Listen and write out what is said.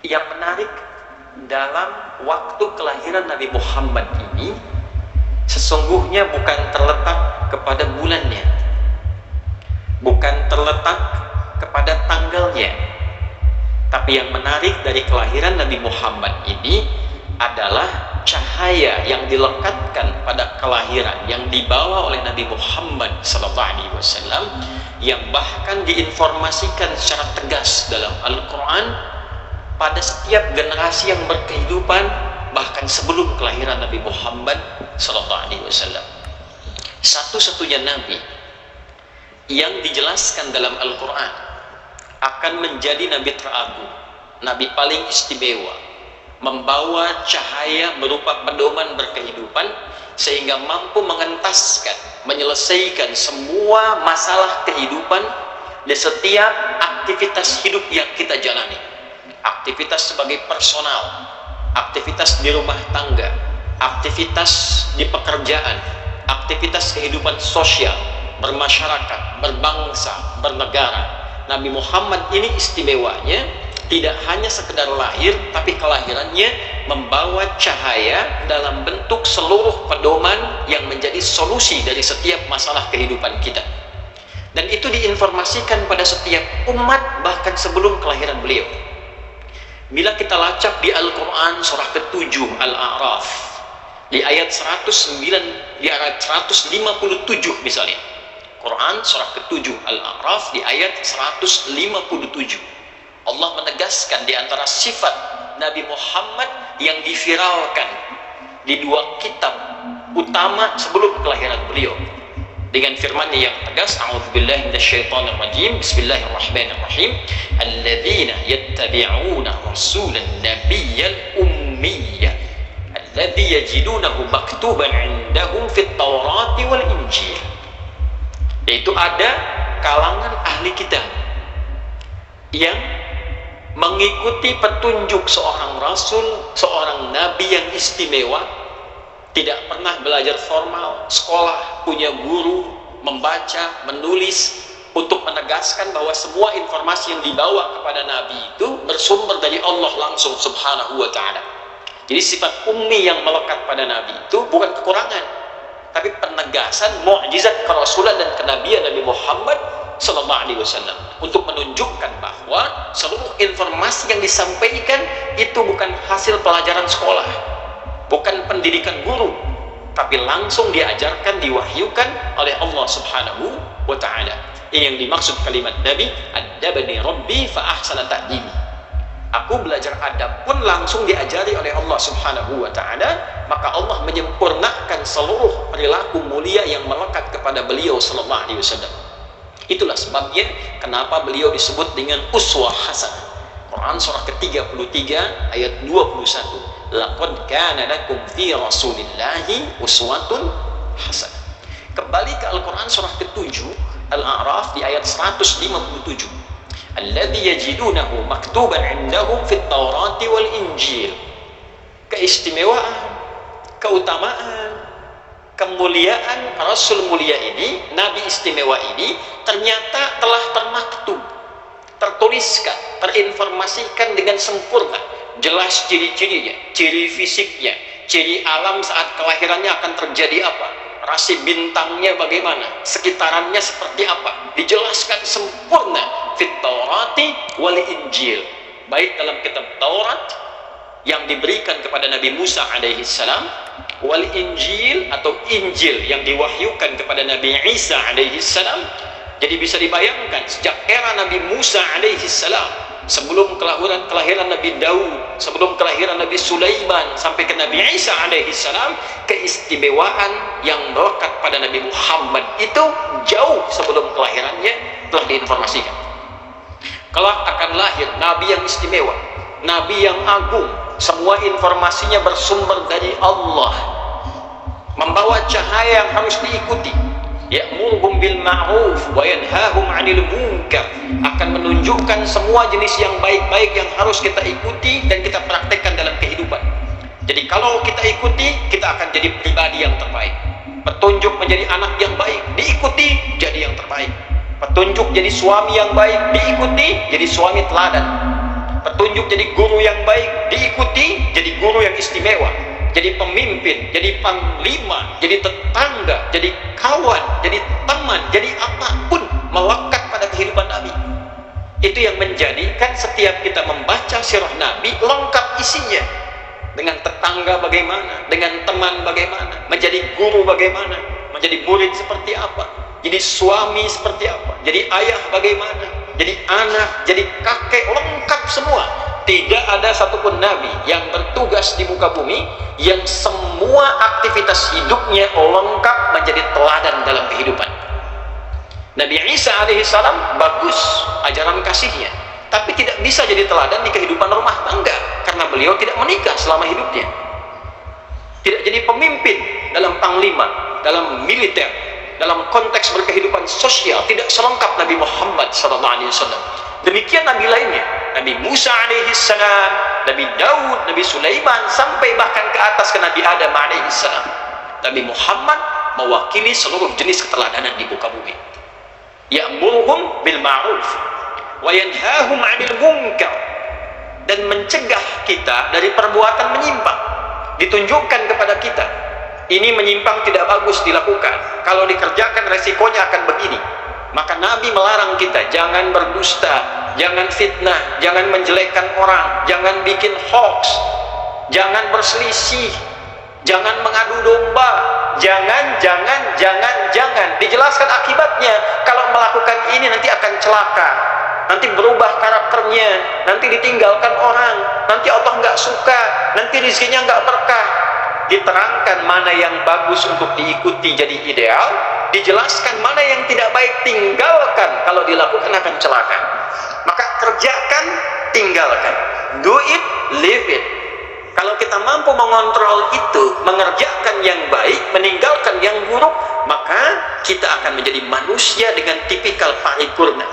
Yang menarik dalam waktu kelahiran Nabi Muhammad ini sesungguhnya bukan terletak kepada bulannya, bukan terletak kepada tanggalnya, tapi yang menarik dari kelahiran Nabi Muhammad ini adalah cahaya yang dilekatkan pada kelahiran yang dibawa oleh Nabi Muhammad SAW, yang bahkan diinformasikan secara tegas dalam Al-Quran pada setiap generasi yang berkehidupan bahkan sebelum kelahiran Nabi Muhammad SAW. Satu-satunya Nabi yang dijelaskan dalam Al-Quran akan menjadi Nabi teragung, Nabi paling istimewa, membawa cahaya berupa pedoman berkehidupan sehingga mampu mengentaskan, menyelesaikan semua masalah kehidupan di setiap aktivitas hidup yang kita jalani. Aktivitas sebagai personal, aktivitas di rumah tangga, aktivitas di pekerjaan, aktivitas kehidupan sosial, bermasyarakat, berbangsa, bernegara. Nabi Muhammad ini istimewanya tidak hanya sekedar lahir, tapi kelahirannya membawa cahaya dalam bentuk seluruh pedoman yang menjadi solusi dari setiap masalah kehidupan kita. Dan itu diinformasikan pada setiap umat bahkan sebelum kelahiran beliau. Bila kita lacak di Al-Quran surah ke-7 Al-A'raf di ayat 109, di ayat 157 misalnya, Quran surah ke-7 Al-A'raf di ayat 157, Allah menegaskan di antara sifat Nabi Muhammad yang diviralkan di dua kitab utama sebelum kelahiran beliau dengan firman-Nya yang tegas, a'udzubillahi minasyaitonir rajim, bismillahirrahmanirrahim, alladzina yattabi'una rasulan nabiyyal ummiyya alladzi yajidunahu maktuban 'indahum fit taurati wal injil. Yaitu ada kalangan ahli kitab yang mengikuti petunjuk seorang rasul, seorang nabi yang istimewa, tidak pernah belajar formal, sekolah, punya guru, membaca, menulis, untuk menegaskan bahwa semua informasi yang dibawa kepada nabi itu bersumber dari Allah langsung subhanahu wa ta'ala. Jadi sifat ummi yang melekat pada nabi itu bukan kekurangan, tapi penegasan mukjizat kerasulan dan kenabian Nabi Muhammad SAW untuk menunjukkan bahwa seluruh informasi yang disampaikan itu bukan hasil pelajaran sekolah, bukan pendidikan guru, tapi langsung diajarkan, diwahyukan oleh Allah Subhanahu wa ta'ala. Ini yang dimaksud kalimat Nabi, "Adabani Rabbi fa ahsana ta'dibi." Aku belajar adab pun langsung diajari oleh Allah Subhanahu wa ta'ala, maka Allah menyempurnakan seluruh perilaku mulia yang melekat kepada beliau sallallahu alaihi wasallam. Itulah sebabnya kenapa beliau disebut dengan uswah hasanah. Quran surah ke-33 ayat 21. Laqad kana lakum fi rasulillahi uswatun hasanah. Kembali ke Al-Quran surah ke-7 Al-A'raf di ayat 157. Alladzi yajidunahu maktuban 'indahum fit taurati wal injil. Keistimewaan, keutamaan, kemuliaan Rasul mulia ini, Nabi istimewa ini ternyata telah termaktub, tertuliskan, terinformasikan dengan sempurna, jelas ciri-cirinya, ciri fisiknya, ciri alam saat kelahirannya akan terjadi apa, rasi bintangnya bagaimana, sekitarannya seperti apa, dijelaskan sempurna fit taurati wal injil, baik dalam kitab Taurat yang diberikan kepada Nabi Musa alaihi salam, wal injil atau injil yang diwahyukan kepada Nabi Isa alaihi salam. Jadi bisa dibayangkan sejak era Nabi Musa alaihi salam, sebelum kelahiran Nabi Daud, sebelum kelahiran Nabi Sulaiman sampai ke Nabi Isa alaihi salam, keistimewaan yang melekat pada Nabi Muhammad itu jauh sebelum kelahirannya telah diinformasikan. Kelak akan lahir Nabi yang istimewa, Nabi yang agung, semua informasinya bersumber dari Allah, membawa cahaya yang harus diikuti. Ya'muruhum bil ma'ruf wa yanhahum 'anil munkar, akan menunjukkan semua jenis yang baik-baik yang harus kita ikuti dan kita praktekkan dalam kehidupan. Jadi kalau kita ikuti, kita akan jadi pribadi yang terbaik. Petunjuk menjadi anak yang baik, diikuti, jadi yang terbaik. Petunjuk jadi suami yang baik, diikuti, jadi suami teladan. Tunjuk jadi guru yang baik, diikuti jadi guru yang istimewa, jadi pemimpin, jadi panglima, jadi tetangga, jadi kawan, jadi teman, jadi apapun melekat pada kehidupan Nabi. Itu yang menjadikan setiap kita membaca sirah Nabi lengkap isinya. Dengan tetangga bagaimana, dengan teman bagaimana, menjadi guru bagaimana, menjadi murid seperti apa, jadi suami seperti apa, jadi ayah bagaimana, jadi anak, jadi kakek, lengkap semua. Tidak ada satupun Nabi yang bertugas di muka bumi yang semua aktivitas hidupnya lengkap menjadi teladan dalam kehidupan. Nabi Isa alaihissalam bagus ajaran kasihnya, tapi tidak bisa jadi teladan di kehidupan rumah tangga karena beliau tidak menikah selama hidupnya. Tidak jadi pemimpin dalam panglima, dalam militer, dalam konteks berkehidupan sosial, tidak selengkap Nabi Muhammad SAW. Demikian Nabi lainnya, Nabi Musa alaihissalam, Nabi Daud, Nabi Sulaiman, sampai bahkan ke atas ke Nabi Adam alaihissalam. Nabi Muhammad mewakili seluruh jenis keteladanan di muka bumi. Ya'muruhum bil ma'ruf wa yanhahum 'anil munkar, dan mencegah kita dari perbuatan menyimpang. Ditunjukkan kepada kita, ini menyimpang tidak bagus dilakukan, kalau dikerjakan resikonya akan begini. Maka Nabi melarang kita, jangan berdusta, jangan fitnah, jangan menjelekkan orang, jangan bikin hoax, jangan berselisih, jangan mengadu domba, jangan. Dijelaskan akibatnya, kalau melakukan ini nanti akan celaka, nanti berubah karakternya, nanti ditinggalkan orang, nanti Allah nggak suka, nanti rezekinya nggak berkah. Diterangkan mana yang bagus untuk diikuti jadi ideal, dijelaskan mana yang tidak baik tinggalkan, kalau dilakukan akan celaka. Maka kerjakan, tinggalkan, do it, leave it. Kalau kita mampu mengontrol itu, mengerjakan yang baik, meninggalkan yang buruk, maka kita akan menjadi manusia dengan tipikal paripurna.